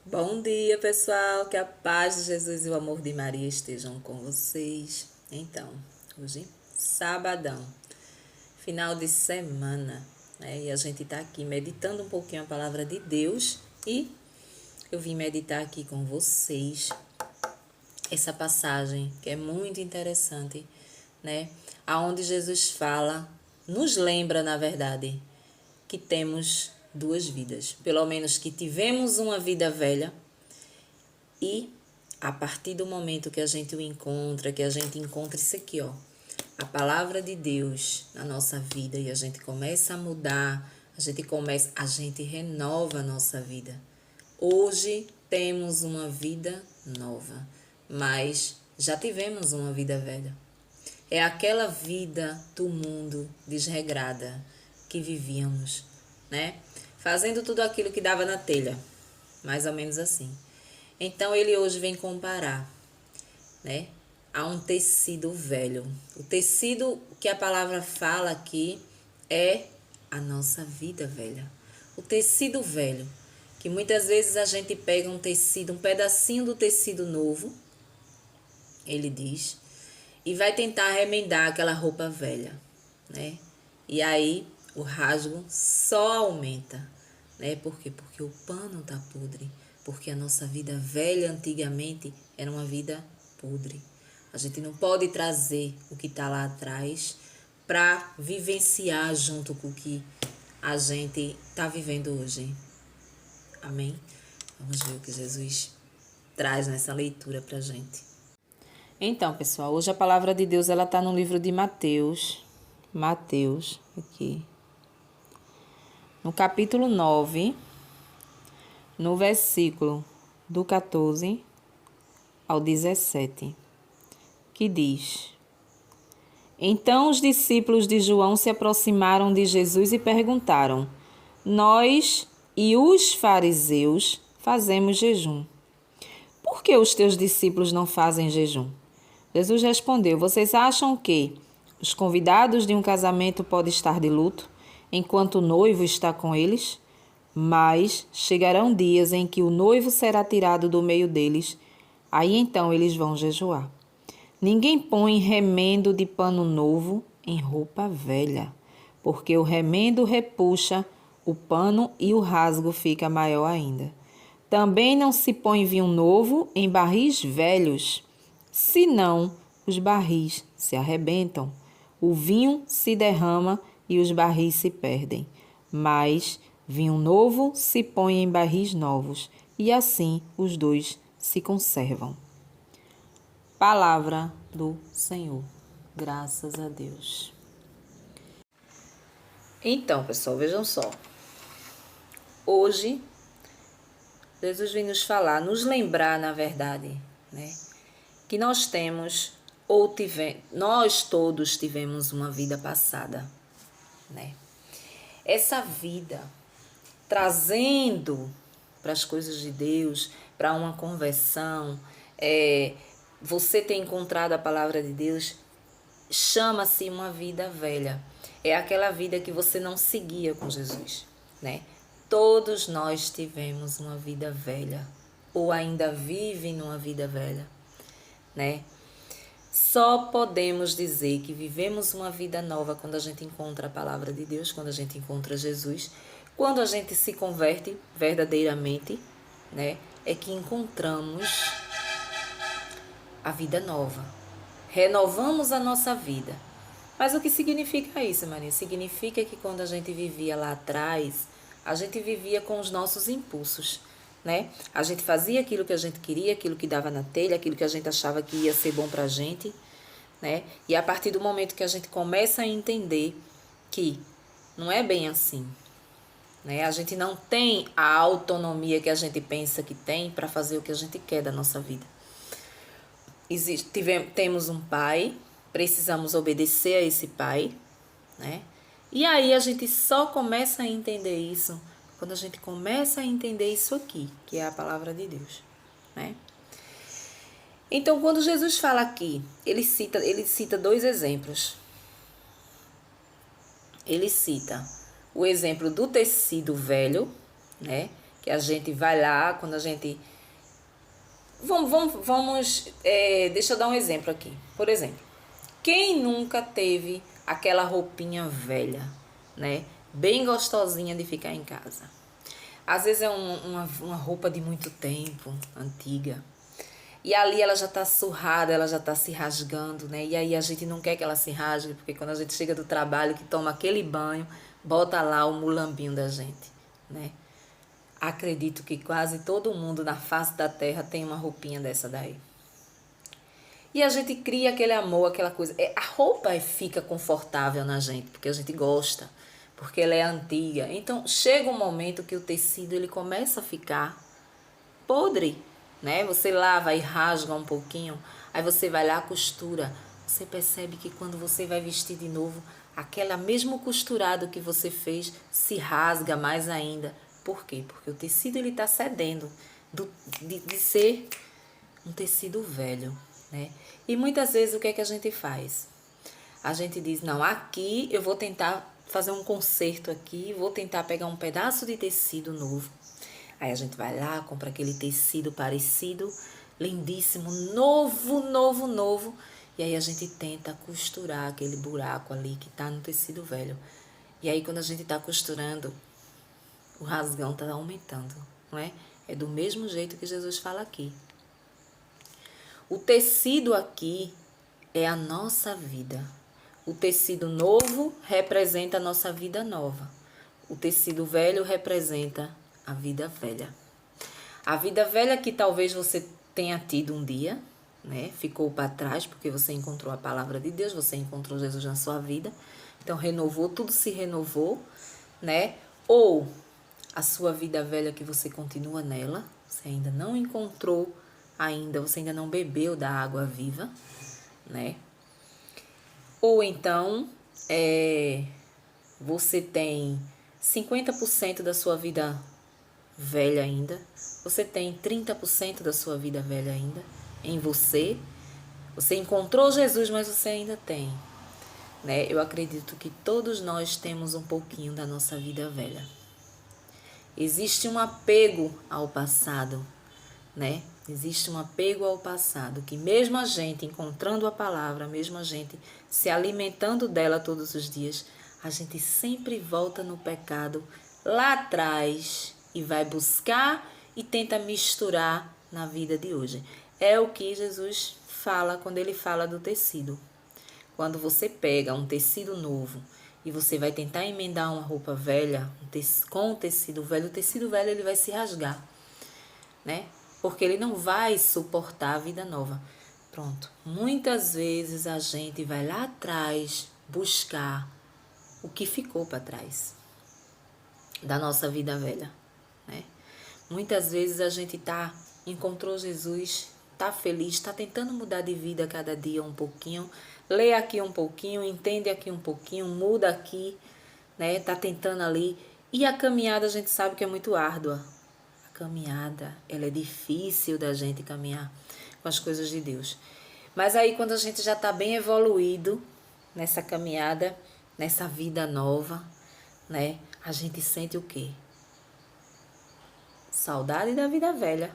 Bom dia, pessoal. Que a paz de Jesus e o amor de Maria estejam com vocês. Então, hoje, sabadão, final de semana, né? E a gente tá aqui meditando um pouquinho a palavra de Deus e eu vim meditar aqui com vocês essa passagem que é muito interessante, né? Aonde Jesus fala, nos lembra, na verdade, que temos duas vidas. Pelo menos que tivemos uma vida velha e a partir do momento que a gente o encontra, que a gente encontra isso aqui, ó, a palavra de Deus na nossa vida e a gente começa a mudar, a gente renova a nossa vida. Hoje temos uma vida nova, mas já tivemos uma vida velha. É aquela vida do mundo desregrada que vivíamos, né? Fazendo tudo aquilo que dava na telha, mais ou menos assim. Então ele hoje vem comparar, né, a um tecido velho. O tecido que a palavra fala aqui é a nossa vida velha. O tecido velho, que muitas vezes a gente pega um tecido, um pedacinho do tecido novo, ele diz, e vai tentar remendar aquela roupa velha, né? E aí o rasgo só aumenta, né? Por quê? Porque o pano tá podre, porque a nossa vida velha antigamente era uma vida podre. A gente não pode trazer o que tá lá atrás para vivenciar junto com o que a gente tá vivendo hoje. Amém? Vamos ver o que Jesus traz nessa leitura pra gente. Então, pessoal, hoje a palavra de Deus ela está no livro de Mateus. Mateus, aqui. No capítulo 9, no versículo do 14 ao 17, que diz: Então os discípulos de João se aproximaram de Jesus e perguntaram: Nós e os fariseus fazemos jejum. Por que os teus discípulos não fazem jejum? Jesus respondeu: Vocês acham que os convidados de um casamento podem estar de luto enquanto o noivo está com eles? Mas chegarão dias em que o noivo será tirado do meio deles, aí então eles vão jejuar. Ninguém põe remendo de pano novo em roupa velha, porque o remendo repuxa o pano e o rasgo fica maior ainda. Também não se põe vinho novo em barris velhos, senão os barris se arrebentam, o vinho se derrama e os barris se perdem. Mas vinho novo se põe em barris novos, e assim os dois se conservam. Palavra do Senhor. Graças a Deus. Então, pessoal, vejam só. Hoje, Jesus vem nos falar, nos lembrar, na verdade, né, que nós temos nós todos tivemos uma vida passada, né? Essa vida trazendo para as coisas de Deus, para uma conversão, você ter encontrado a palavra de Deus, chama-se uma vida velha. É aquela vida que você não seguia com Jesus, né? Todos nós tivemos uma vida velha, ou ainda vivem numa vida velha, né? Só podemos dizer que vivemos uma vida nova quando a gente encontra a palavra de Deus, quando a gente encontra Jesus, quando a gente se converte verdadeiramente, né? É que encontramos a vida nova. Renovamos a nossa vida. Mas o que significa isso, Maria? Significa que quando a gente vivia lá atrás, a gente vivia com os nossos impulsos, né? A gente fazia aquilo que a gente queria, aquilo que dava na telha, aquilo que a gente achava que ia ser bom pra gente, né? E a partir do momento que a gente começa a entender que não é bem assim, né? A gente não tem a autonomia que a gente pensa que tem para fazer o que a gente quer da nossa vida. Temos um pai, precisamos obedecer a esse pai, né? E aí a gente só começa a entender isso quando a gente começa a entender isso aqui, que é a palavra de Deus, né? Então, quando Jesus fala aqui, ele cita dois exemplos. Ele cita o exemplo do tecido velho, né? que a gente vai lá, quando a gente... Deixa eu dar um exemplo aqui. Por exemplo, quem nunca teve aquela roupinha velha, né? Bem gostosinha de ficar em casa. Às vezes é uma roupa de muito tempo, antiga. E ali ela já tá surrada, ela já tá se rasgando, né? E aí a gente não quer que ela se rasgue, porque quando a gente chega do trabalho, que toma aquele banho, bota lá o mulambinho da gente, né? Acredito que quase todo mundo na face da terra tem uma roupinha dessa daí. E a gente cria aquele amor, aquela coisa. A roupa fica confortável na gente, porque a gente gosta, porque ela é antiga. Então chega um momento que o tecido ele começa a ficar podre, né? Você lava e rasga um pouquinho, aí você vai lá, costura. Você percebe que quando você vai vestir de novo, aquela mesmo costurado que você fez se rasga mais ainda. Por quê? Porque o tecido ele está cedendo de ser um tecido velho, né? E muitas vezes o que é que a gente faz? A gente diz, não, aqui eu vou tentar fazer um conserto aqui, vou tentar pegar um pedaço de tecido novo. Aí a gente vai lá, compra aquele tecido parecido, lindíssimo, novo. E aí a gente tenta costurar aquele buraco ali que tá no tecido velho. E aí quando a gente tá costurando, o rasgão tá aumentando, não é? É do mesmo jeito que Jesus fala aqui. O tecido aqui é a nossa vida. O tecido novo representa a nossa vida nova. O tecido velho representa a vida velha. A vida velha que talvez você tenha tido um dia, né? Ficou para trás porque você encontrou a palavra de Deus, você encontrou Jesus na sua vida. Então renovou, tudo se renovou, né? Ou a sua vida velha que você continua nela, você ainda não encontrou ainda, você ainda não bebeu da água viva, né? Ou então, você tem 50% da sua vida velha ainda, você tem 30% da sua vida velha ainda em você. Você encontrou Jesus, mas você ainda tem, né? Eu acredito que todos nós temos um pouquinho da nossa vida velha. Existe um apego ao passado, né? Existe um apego ao passado, que mesmo a gente encontrando a palavra, mesmo a gente se alimentando dela todos os dias, a gente sempre volta no pecado lá atrás e vai buscar e tenta misturar na vida de hoje. É o que Jesus fala quando ele fala do tecido. Quando você pega um tecido novo e você vai tentar emendar uma roupa velha com o tecido velho ele vai se rasgar, né? Porque ele não vai suportar a vida nova. Pronto. Muitas vezes a gente vai lá atrás buscar o que ficou para trás da nossa vida velha, né? Muitas vezes a gente encontrou Jesus, tá feliz, está tentando mudar de vida a cada dia um pouquinho, lê aqui um pouquinho, entende aqui um pouquinho, muda aqui, né? Tá tentando ali. E a caminhada a gente sabe que é muito árdua. A caminhada, ela é difícil da gente caminhar com as coisas de Deus. Mas aí quando a gente já está bem evoluído nessa caminhada, nessa vida nova, né? A gente sente o quê? Saudade da vida velha.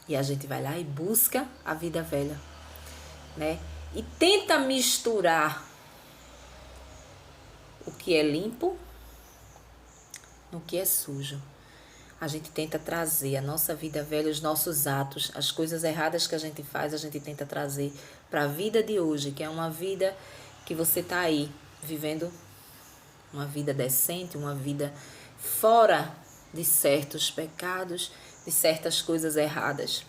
E a gente vai lá e busca a vida velha, né? E tenta misturar o que é limpo no que é sujo. A gente tenta trazer a nossa vida velha, os nossos atos, as coisas erradas que a gente faz, a gente tenta trazer para a vida de hoje, que é uma vida que você está aí vivendo uma vida decente, uma vida fora de certos pecados, de certas coisas erradas.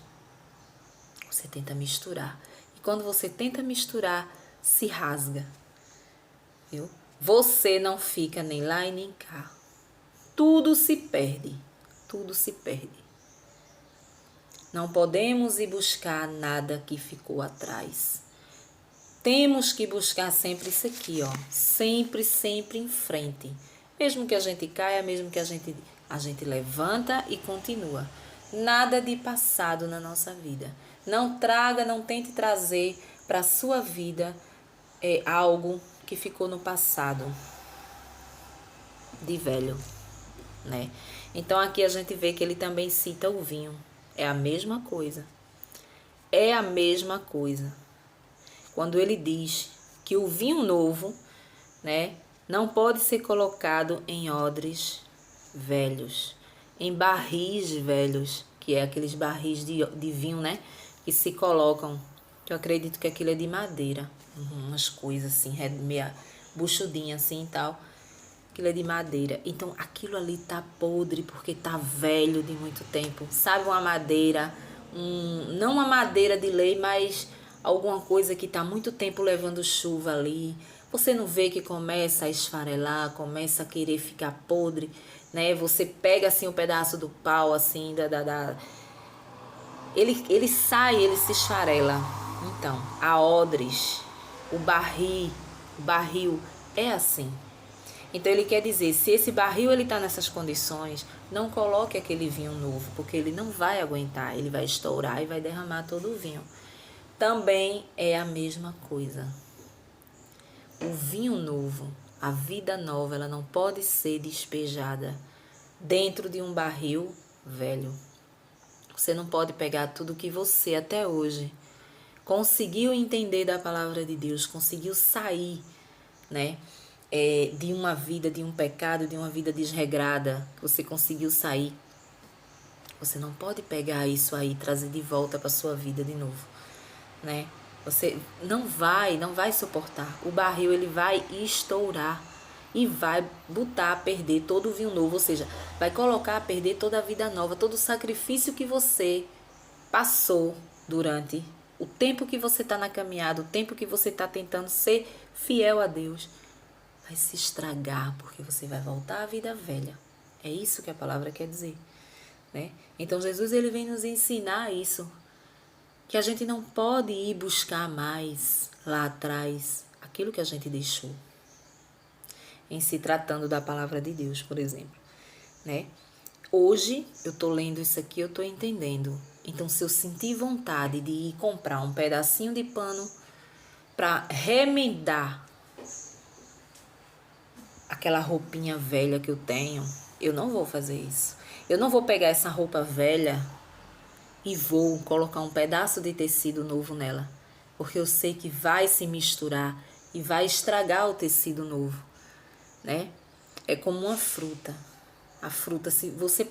Você tenta misturar. E quando você tenta misturar, se rasga. Viu? Você não fica nem lá e nem cá. Tudo se perde. Tudo se perde. Não podemos ir buscar nada que ficou atrás. Temos que buscar sempre isso aqui, ó. Sempre em frente. Mesmo que a gente caia, mesmo que a gente levanta e continua. Nada de passado na nossa vida. Não tente trazer para a sua vida algo que ficou no passado de velho, né? Então aqui a gente vê que ele também cita o vinho. É a mesma coisa. É a mesma coisa. Quando ele diz que o vinho novo, né, não pode ser colocado em odres velhos, em barris velhos, que é aqueles barris de vinho, né, que se colocam, que eu acredito que aquilo é de madeira, umas coisas assim, meia buchudinha assim e tal, aquilo é de madeira. Então aquilo ali tá podre porque tá velho de muito tempo, sabe, uma madeira, não uma madeira de lei, mas alguma coisa que tá muito tempo levando chuva ali. Você não vê que começa a esfarelar, começa a querer ficar podre, né? Você pega assim um pedaço do pau assim ele sai, ele se esfarela. Então, a odres, o barril é assim. Então ele quer dizer, se esse barril ele está nessas condições, não coloque aquele vinho novo, porque ele não vai aguentar, ele vai estourar e vai derramar todo o vinho. Também é a mesma coisa. O vinho novo, a vida nova, ela não pode ser despejada dentro de um barril velho. Você não pode pegar tudo que você até hoje conseguiu entender da palavra de Deus, conseguiu sair, né? De uma vida, de um pecado, de uma vida desregrada, que você conseguiu sair. Você não pode pegar isso aí e trazer de volta para sua vida de novo, né? Você não vai suportar. O barril ele vai estourar e vai botar a perder todo o vinho novo, ou seja, vai colocar a perder toda a vida nova, todo o sacrifício que você passou durante o tempo que você está na caminhada, o tempo que você está tentando ser fiel a Deus, vai se estragar porque você vai voltar à vida velha. É isso que a palavra quer dizer, né? Então Jesus ele vem nos ensinar isso, que a gente não pode ir buscar mais lá atrás aquilo que a gente deixou. Em se tratando da palavra de Deus, por exemplo, né? Hoje eu tô lendo isso aqui, eu tô entendendo. Então, se eu sentir vontade de ir comprar um pedacinho de pano para remendar aquela roupinha velha que eu tenho, eu não vou fazer isso. Eu não vou pegar essa roupa velha e vou colocar um pedaço de tecido novo nela, porque eu sei que vai se misturar e vai estragar o tecido novo, né? É como uma fruta. A fruta, se você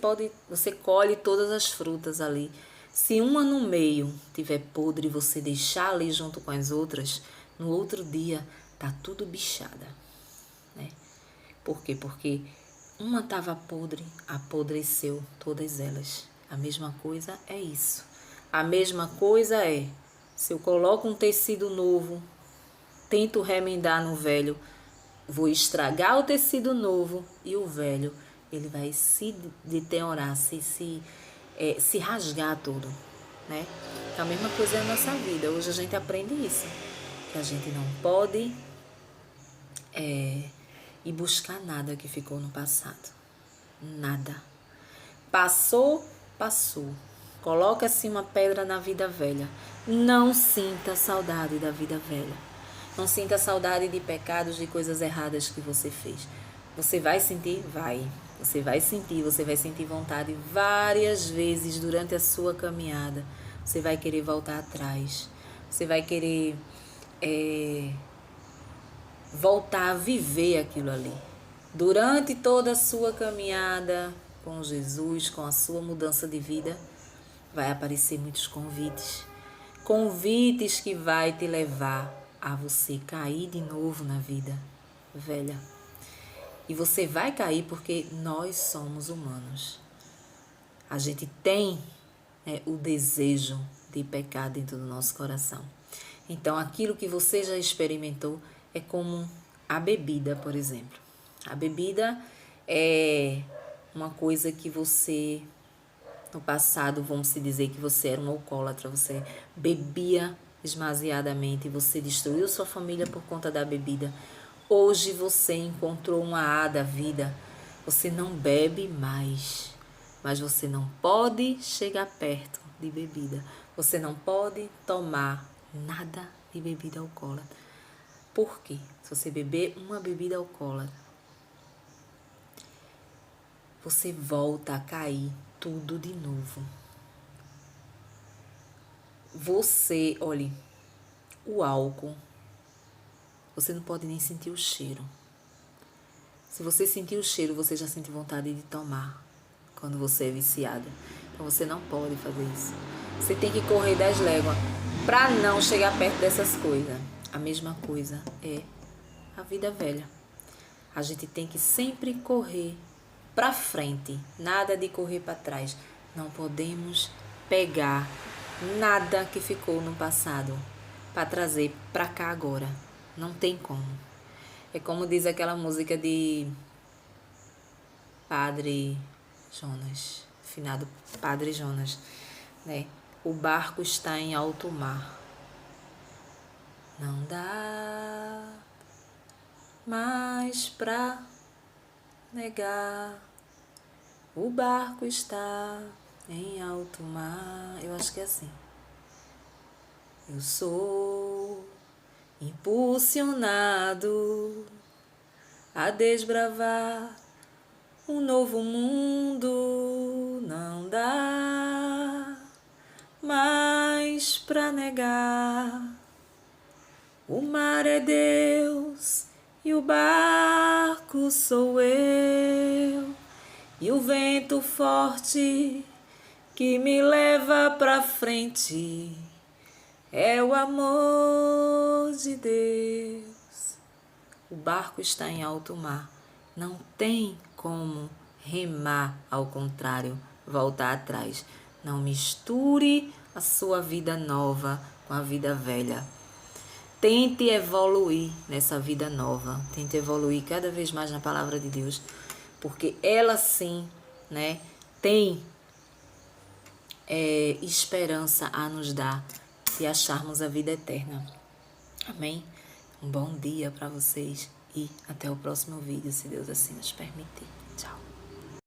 colhe todas as frutas ali. Se uma no meio tiver podre e você deixar ali junto com as outras, no outro dia tá tudo bichada, né? Por quê? Porque uma estava podre, apodreceu todas elas. A mesma coisa é isso. A mesma coisa é, se eu coloco um tecido novo, tento remendar no velho, vou estragar o tecido novo e o velho, ele vai se deteriorar, se rasgar todo, né? Então, a mesma coisa é a nossa vida. Hoje a gente aprende isso, que a gente não pode ir buscar nada que ficou no passado. Nada. Passou, passou. Coloca assim uma pedra na vida velha. Não sinta saudade da vida velha. Não sinta saudade de pecados, de coisas erradas que você fez. Você vai sentir? Vai. Você vai sentir vontade várias vezes durante a sua caminhada. Você vai querer voltar atrás. Você vai querer voltar a viver aquilo ali. Durante toda a sua caminhada com Jesus, com a sua mudança de vida, vai aparecer muitos convites. Convites que vai te levar a você cair de novo na vida velha. E você vai cair porque nós somos humanos. A gente tem o desejo de pecar dentro do nosso coração. Então, aquilo que você já experimentou é como a bebida, por exemplo. A bebida é uma coisa que você, no passado, vamos se dizer que você era um alcoólatra, você bebia esvaziadamente, você destruiu sua família por conta da bebida. Hoje você encontrou uma A da vida, você não bebe mais, mas você não pode chegar perto de bebida, você não pode tomar nada de bebida alcoólatra. Por quê? Se você beber uma bebida alcoólatra, você volta a cair tudo de novo. Você, olhe, o álcool, você não pode nem sentir o cheiro. Se você sentir o cheiro, você já sente vontade de tomar quando você é viciado. Então você não pode fazer isso. Você tem que correr das léguas para não chegar perto dessas coisas. A mesma coisa é a vida velha. A gente tem que sempre correr para frente, nada de correr para trás. Não podemos pegar nada que ficou no passado para trazer para cá agora. Não tem como. É como diz aquela música de Padre Jonas, finado Padre Jonas, né? O barco está em alto mar. Não dá mais pra negar. O barco está em alto mar. Eu acho que é assim. Eu sou impulsionado a desbravar um novo mundo. Não dá mais pra negar. O mar é Deus e o barco sou eu. E o vento forte que me leva pra frente é o amor de Deus. O barco está em alto mar. Não tem como remar ao contrário, voltar atrás. Não misture a sua vida nova com a vida velha. Tente evoluir nessa vida nova. Tente evoluir cada vez mais na palavra de Deus. Porque ela sim, né, tem esperança a nos dar se acharmos a vida eterna. Amém? Um bom dia para vocês e até o próximo vídeo, se Deus assim nos permitir. Tchau.